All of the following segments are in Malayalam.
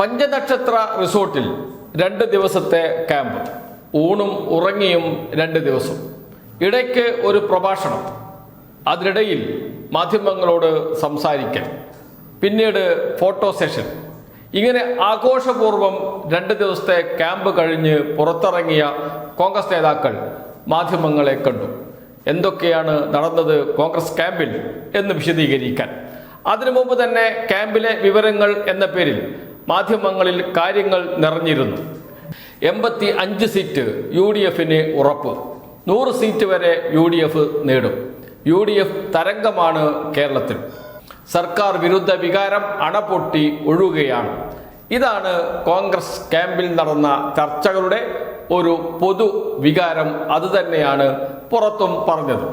പഞ്ചനക്ഷത്ര റിസോർട്ടിൽ 2 ദിവസത്തെ ക്യാമ്പ്, ഊണും ഉറങ്ങിയും 2 ദിവസം, ഇടയ്ക്ക് ഒരു പ്രഭാഷണം, അതിനിടയിൽ മാധ്യമങ്ങളോട് സംസാരിക്കൽ, പിന്നീട് ഫോട്ടോ സെഷൻ. ഇങ്ങനെ ആഘോഷപൂർവ്വം 2 ദിവസത്തെ ക്യാമ്പ് കഴിഞ്ഞ് പുറത്തിറങ്ങിയ കോൺഗ്രസ് നേതാക്കൾ മാധ്യമങ്ങളെ കണ്ടു. എന്തൊക്കെയാണ് നടന്നത് കോൺഗ്രസ് ക്യാമ്പിൽ എന്ന് വിശദീകരിക്കാൻ അതിനു മുമ്പ് തന്നെ ക്യാമ്പിലെ വിവരങ്ങൾ എന്ന പേരിൽ മാധ്യമങ്ങളിൽ കാര്യങ്ങൾ നിറഞ്ഞിരുന്നു. 85 സീറ്റ് UDFന് ഉറപ്പ്, 100 സീറ്റ് വരെ UDF നേടും. UDF തരംഗമാണ് കേരളത്തിൽ. സർക്കാർ വിരുദ്ധ വികാരം അണപൊട്ടി ഒഴുകുകയാണ്. ഇതാണ് കോൺഗ്രസ് ക്യാമ്പിൽ നടന്ന ചർച്ചകളുടെ ഒരു പൊതു വികാരം. അതുതന്നെയാണ് പുറത്തും പറഞ്ഞത്.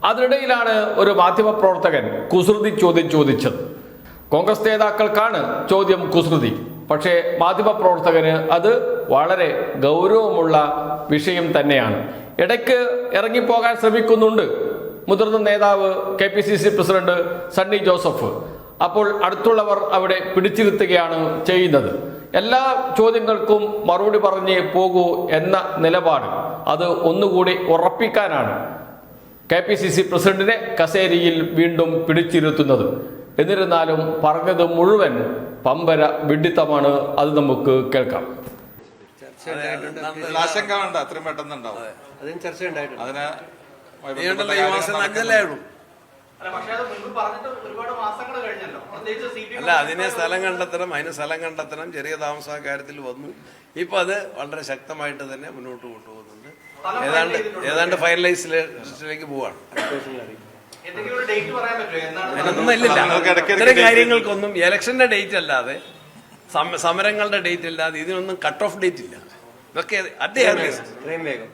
അതിനിടയിലാണ് ഒരു മാധ്യമപ്രവർത്തകൻ കുസൃതി ചോദ്യം ചോദിച്ചത്. കോൺഗ്രസ് നേതാക്കൾക്കാണ് ചോദ്യം കുസൃതി, പക്ഷേ മാധ്യമപ്രവർത്തകന് അത് വളരെ ഗൗരവമുള്ള വിഷയം തന്നെയാണ്. ഇടയ്ക്ക് ഇറങ്ങിപ്പോകാൻ ശ്രമിക്കുന്നുണ്ട് മുതിർന്ന നേതാവ് KPCC പ്രസിഡന്റ് സണ്ണി ജോസഫ്. അപ്പോൾ അടുത്തുള്ളവർ അവിടെ പിടിച്ചിരുത്തുകയാണ് ചെയ്യുന്നത്. എല്ലാ ചോദ്യങ്ങൾക്കും മറുപടി പറഞ്ഞ് പോകൂ എന്ന നിലപാട് അത് ഒന്നുകൂടി ഉറപ്പിക്കാനാണ് KPCC പ്രസിഡന്റിനെ കസേരയിൽ വീണ്ടും പിടിച്ചിരുത്തുന്നത്. എന്നിരുന്നാലും പറഞ്ഞത് മുഴുവൻ പമ്പര വിഡ്ഢിത്തമാണ്. അത് നമുക്ക് കേൾക്കാം. ആശങ്ക വേണ്ട, അത്രയും പെട്ടെന്നുണ്ടാവും. അതിന് ചർച്ച ഉണ്ടായിട്ടുണ്ട്. അല്ല, അതിനെ സ്ഥലം കണ്ടെത്തണം, അതിന് സ്ഥലം കണ്ടെത്തണം. ചെറിയ താമസ കാര്യത്തിൽ വന്നു. ഇപ്പൊ അത് വളരെ ശക്തമായിട്ട് തന്നെ മുന്നോട്ട് കൊണ്ടുപോകുന്നുണ്ട്. ഏതാണ്ട് ഫൈനലൈസിലേക്ക് പോവാണ്. അതിനൊന്നും ഇല്ലില്ല. ഇത്തരം കാര്യങ്ങൾക്കൊന്നും ഇലക്ഷന്റെ ഡേറ്റ് അല്ലാതെ, സമരങ്ങളുടെ ഡേറ്റ് അല്ലാതെ ഇതിനൊന്നും കട്ട് ഓഫ് ഡേറ്റ് ഇല്ല. ഇതൊക്കെ ഇത്രയും വേഗം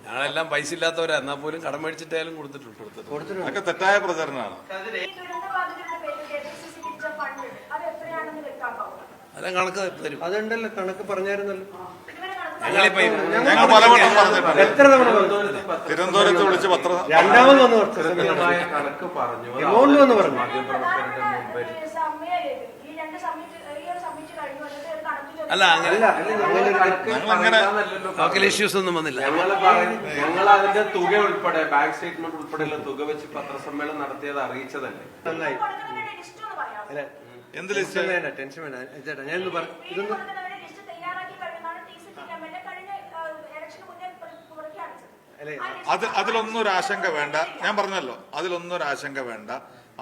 ഞങ്ങളെല്ലാം പൈസ ഇല്ലാത്തവരാ, എന്നാ പോലും കടം മേടിച്ചിട്ടായാലും കൊടുത്തിട്ടുണ്ട്. അതൊക്കെ തെറ്റായ പ്രചരണമാണ്. അതെല്ലാം കണക്ക് തരും. അതുണ്ടല്ലോ, കണക്ക് പറഞ്ഞായിരുന്നല്ലോ. ഞങ്ങൾ പലവട്ടം പറഞ്ഞിട്ടുണ്ട്. എത്ര തവണ തിരുവനന്തപുരത്ത് വിളിച്ച് രണ്ടാമത് വന്ന് കണക്ക് പറഞ്ഞു. എമൗണ്ട് വന്ന് പറഞ്ഞു. അല്ല, അങ്ങനെ ഇഷ്യൂസ് ഒന്നും വന്നില്ല. ഞങ്ങൾ അതിന്റെ തുക ഉൾപ്പെടെ, ബാങ്ക് സ്റ്റേറ്റ്മെന്റ് ഉൾപ്പെടെയുള്ള തുക വെച്ച് പത്രസമ്മേളനം നടത്തിയത് അറിയിച്ചതല്ലേ. എന്ത് ലിസ്റ്റ്? ടെൻഷൻ വേണ്ട ചേട്ടാ, ഞാനൊന്ന് പറഞ്ഞു. ഇതൊന്നും അതിലൊന്നും ഒരു ആശങ്ക വേണ്ട. ഞാൻ പറഞ്ഞല്ലോ, അതിലൊന്നും ഒരു ആശങ്ക വേണ്ട.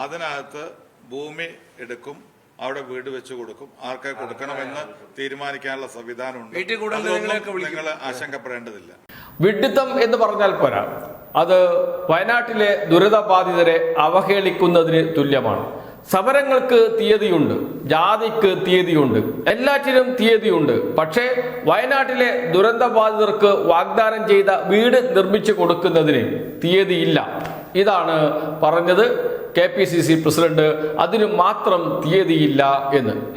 അതിനകത്ത് ഭൂമി എടുക്കും, അവിടെ വീട് വെച്ച് കൊടുക്കും. ആർക്കെ കൊടുക്കണമെന്ന് തീരുമാനിക്കാനുള്ള സംവിധാനമുണ്ട്. നിങ്ങൾ ആശങ്കപ്പെടേണ്ടതില്ല. വിഡ്ഢിത്തം എന്ന് പറഞ്ഞാൽ പോരാ, അത് വയനാട്ടിലെ ദുരിതബാധിതരെ അവഹേളിക്കുന്നതിന് തുല്യമാണ്. സമരങ്ങൾക്ക് തീയതിയുണ്ട്, ജാതിക്ക് തീയതിയുണ്ട്, എല്ലാറ്റിനും തീയതിയുണ്ട്. പക്ഷേ വയനാട്ടിലെ ദുരന്തബാധിതർക്ക് വാഗ്ദാനം ചെയ്ത വീട് നിർമ്മിച്ചു കൊടുക്കുന്നതിന് തീയതിയില്ല. ഇതാണ് പറഞ്ഞത് KPCC പ്രസിഡന്റ്. അതിന് മാത്രം തീയതിയില്ല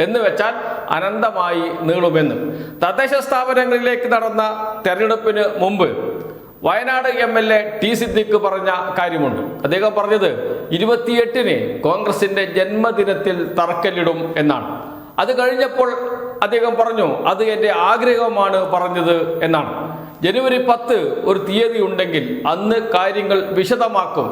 എന്ന് വെച്ചാൽ അനന്തമായി നീളുമെന്ന്. തദ്ദേശ സ്ഥാപനങ്ങളിലേക്ക് നടന്ന തെരഞ്ഞെടുപ്പിന് മുമ്പ് വയനാട് MLA T സിദ്ദിഖ് പറഞ്ഞ കാര്യമുണ്ട്. അദ്ദേഹം പറഞ്ഞത് 28-ന് കോൺഗ്രസിന്റെ ജന്മദിനത്തിൽ തറക്കല്ലിടും എന്നാണ്. അത് കഴിഞ്ഞപ്പോൾ അദ്ദേഹം പറഞ്ഞു, അത് എൻ്റെ ആഗ്രഹമാണ് പറഞ്ഞത് എന്നാണ്. ജനുവരി 10 ഒരു തീയതി ഉണ്ടെങ്കിൽ അന്ന് കാര്യങ്ങൾ വിശദമാക്കും.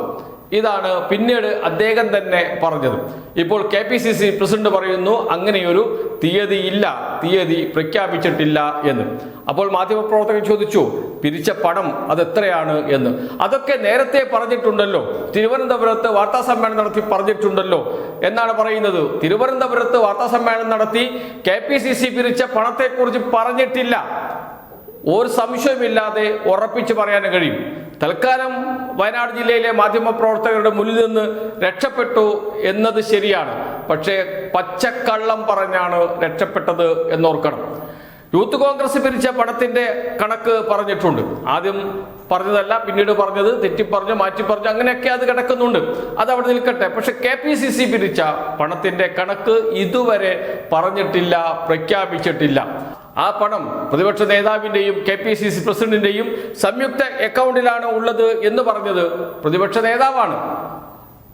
ഇതാണ് പിന്നീട് അദ്ദേഹം തന്നെ പറഞ്ഞത്. ഇപ്പോൾ KPCC പ്രസിഡന്റ് പറയുന്നു അങ്ങനെയൊരു തീയതി ഇല്ല, തീയതി പ്രഖ്യാപിച്ചിട്ടില്ല എന്ന്. അപ്പോൾ മാധ്യമപ്രവർത്തകൻ ചോദിച്ചു, പിരിച്ച പണം അതെത്രയാണ് എന്ന്. അതൊക്കെ നേരത്തെ പറഞ്ഞിട്ടുണ്ടല്ലോ, തിരുവനന്തപുരത്ത് വാർത്താസമ്മേളനം നടത്തി പറഞ്ഞിട്ടുണ്ടല്ലോ എന്നാണ് പറയുന്നത്. തിരുവനന്തപുരത്ത് വാർത്താസമ്മേളനം നടത്തി KPCC പിരിച്ച പണത്തെക്കുറിച്ച് പറഞ്ഞിട്ടില്ല. ഒരു സംശയമില്ലാതെ ഉറപ്പിച്ച് പറയാൻ കഴിയും. തൽക്കാലം വയനാട് ജില്ലയിലെ മാധ്യമപ്രവർത്തകരുടെ മുന്നിൽ നിന്ന് രക്ഷപ്പെട്ടു എന്നത് ശരിയാണ്. പക്ഷേ പച്ചക്കള്ളം പറഞ്ഞാണ് രക്ഷപ്പെട്ടത് എന്നോർക്കണം. യൂത്ത് കോൺഗ്രസ് പിരിച്ച പണത്തിന്റെ കണക്ക് പറഞ്ഞിട്ടുണ്ട്. ആദ്യം പറഞ്ഞതല്ല, പിന്നീട് പറഞ്ഞത്, തെറ്റിപ്പറഞ്ഞു, മാറ്റിപ്പറഞ്ഞു, അങ്ങനെയൊക്കെ അത് കിടക്കുന്നുണ്ട്. അത് അവിടെ നിൽക്കട്ടെ. പക്ഷെ KPCC പിരിച്ച പണത്തിന്റെ കണക്ക് ഇതുവരെ പറഞ്ഞിട്ടില്ല, പ്രഖ്യാപിച്ചിട്ടില്ല. ആ പണം പ്രതിപക്ഷ നേതാവിൻ്റെയും KPCC പ്രസിഡന്റിന്റെയും സംയുക്ത അക്കൗണ്ടിലാണ് ഉള്ളത് എന്ന് പറഞ്ഞത് പ്രതിപക്ഷ നേതാവാണ്.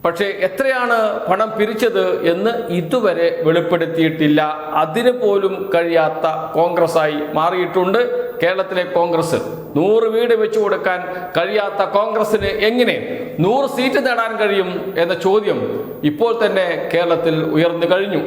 പക്ഷേ എത്രയാണ് പണം പിരിച്ചത് എന്ന് ഇതുവരെ വെളിപ്പെടുത്തിയിട്ടില്ല. അതിന് പോലും കഴിയാത്ത കോൺഗ്രസ്സായി മാറിയിട്ടുണ്ട് കേരളത്തിലെ കോൺഗ്രസ്. 100 വീട് വെച്ചു കൊടുക്കാൻ കഴിയാത്ത കോൺഗ്രസിന് എങ്ങനെ 100 സീറ്റ് നേടാൻ കഴിയും എന്ന ചോദ്യം ഇപ്പോൾ തന്നെ കേരളത്തിൽ ഉയർന്നു കഴിഞ്ഞു.